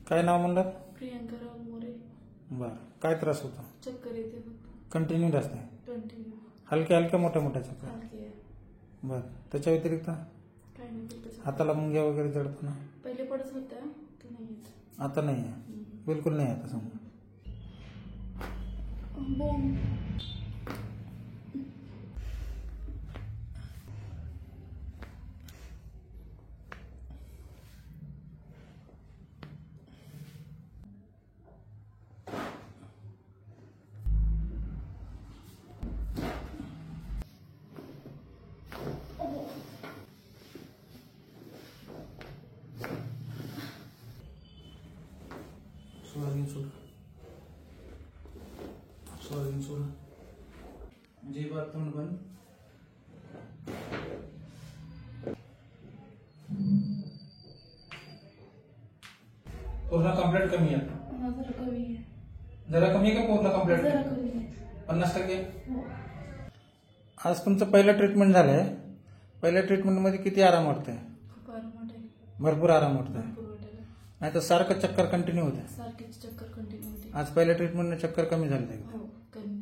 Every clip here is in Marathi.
काय नाव म्हणलं? प्रियंका राव मोरे. बरं, काय त्रास होता? चक्कर येते फक्त कंटिन्यू असते? कंटिन्यू. हलक्या मोठ्या चक्कर? हलकी आहे. बरं, त्याच्या व्यतिरिक्त काय नाही फक्त हाताला मुंग्या वगैरे जडतो ना? पहिले पडत होत्या तर नाही येत. आता नाही आहे, बिलकुल नाही आता समजा. बोम. सोडा जीवात तोंड बंद. पूर्ण कंप्लीट कमी आहे? जरा कमी आहे. जरा कमी आहे का पूर्ण कंप्लीट? जरा कमी आहे. 50%? हो. आज तुमचं पहिलं ट्रीटमेंट झालंय. पहिल्या ट्रीटमेंटमध्ये किती आराम वाटतंय? खूप आराम वाटेल. भरपूर आराम वाटतंय? भरपूर वाटेल. नाही तर सारखं चक्कर कंटिन्यू होते? सारखीच चक्कर कंटिन्यू होते. आज पहिल्या ट्रीटमेंटने चक्कर कमी झाली? हो कमी.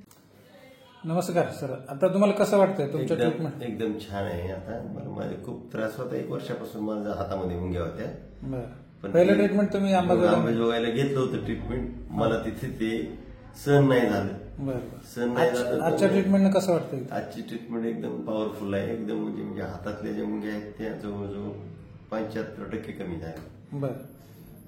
नमस्कार सर, आता तुम्हाला कसं वाटतंय तुमचं ट्रीटमेंट? एकदम छान आहे. आता मला खूप त्रास होता, 1 वर्षापासून माझ्या हातामध्ये मुंग्या होत्या. बरं, पहिलं ट्रीटमेंट तुम्ही अंबाजोगाईला घेतलं होतं ट्रीटमेंट. मला तिथे ते सहन नाही झालं. बरं, सहन नाही झालं. आजच्या ट्रीटमेंटने कसं वाटतंय? आजची ट्रीटमेंट एकदम पॉवरफुल आहे. एकदम म्हणजे हातातल्या ज्या मुंग्या आहेत त्या जवळजवळ 75% कमी झाल्या. बरं,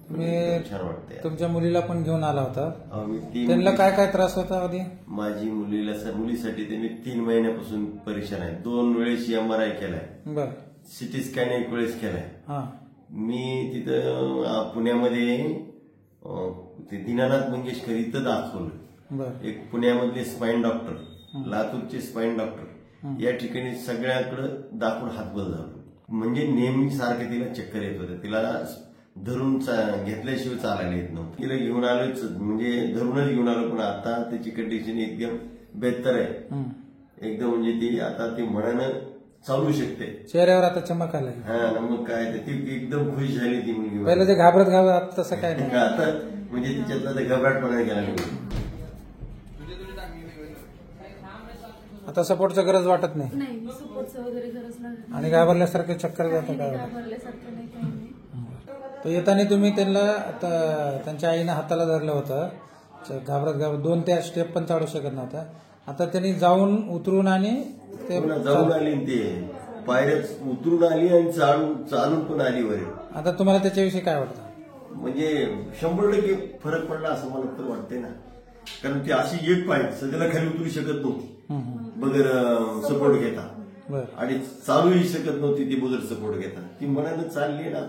तुम्ही छान वाटतंय. तुमच्या मुलीला पण घेऊन आला होता, मी त्यांना काय त्रास होता आधी? माझी मुलीसाठी त्यांनी 3 महिन्यापासून परीक्षण आहे. 2 वेळेस MRI केलाय. बरं, सिटी स्कॅन 1 वेळेस केलाय. हा. मी तिथं पुण्यामध्ये ते दीनानाथ मंगेशकर इथं दाखवलं. बरं, एक पुण्यामधले स्पाईन डॉक्टर, लातूरचे स्पाईन डॉक्टर, या ठिकाणी सगळ्याकडे दाखवून हातबल झालो. म्हणजे नेहमी सारखं तिला चक्कर येत होतं. तिला धरून घेतल्याशिवाय चालायला येत नव्हतं. तिला घेऊन आलोच, म्हणजे धरूनच घेऊन आलो. पण आता त्याची कंडिशन एकदम बेहतर आहे. एकदम म्हणजे ती आता ती मनानं चालू शकते. चेहऱ्यावर आता चमक आलाय. हा, मग काय ती एकदम खुश झाली ती मुलगी. पहिलं ते घाबरत तसं काय नाही आता, म्हणजे तिच्यातला ते घबराटपणा गेला नाही. आता सपोर्टची गरज वाटत नाही? नाही, सपोर्टचं वगैरे गरज नाही. आणि घाबरल्यासारखे चक्कर जातं काय? घाबरल्यासारखं नाही, काही नाही. तर येताना तुम्ही त्यांना आता त्यांच्या आईनं हाताला धरलं होतं, घाबरत 2 त्या स्टेप पण चढू शकत नव्हत्या. आता त्यांनी जाऊन उतरून आणि ते जाऊन आली, ते पायऱ्यात उतरून आली आणि चालून पण आली वर. आता तुम्हाला त्याच्याविषयी काय वाटतं? म्हणजे 100% फरक पडला असं मला तर वाटतंय ना. कारण ती अशी एक पाय सध्याला खाली उतरू शकत नव्हती बगैर सपोर्ट घेता, आणि चालूही शकत नव्हती ती बगैर सपोर्ट घेता. ती मनानं चालली ना.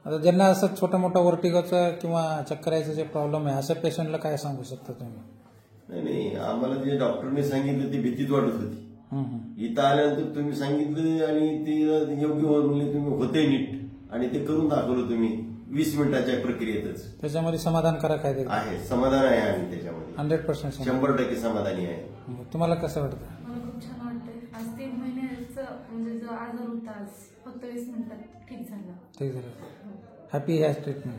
आता ज्यांना असं छोटा मोठा वर्टिगोचा किंवा चक्कर यायचा जे प्रॉब्लेम आहे, अशा पेशंटला काय सांगू शकता तुम्ही? नाही, आम्हाला जे डॉक्टरने सांगितलं ती भीतीच वाटत होती. इथं आल्यानंतर तुम्ही सांगितलं आणि ती योग्य म्हणले, तुम्ही होते नीट आणि ते करून दाखवलं तुम्ही 20 मिनिटाच्या प्रक्रियेतच. त्याच्यामध्ये समाधानकारक आहे? समाधान आहे आणि त्याच्यामध्ये 100% 100% समाधानी आहे. तुम्हाला कसं वाटतं? मला खूप छान वाटतंय. आज 3 महिन्याचं म्हणजे जो आजार होता, आज फक्त 20 मिनिटात ठीक झाला. ठीक झालं. हॅपी ह्या ट्रीटमेंट.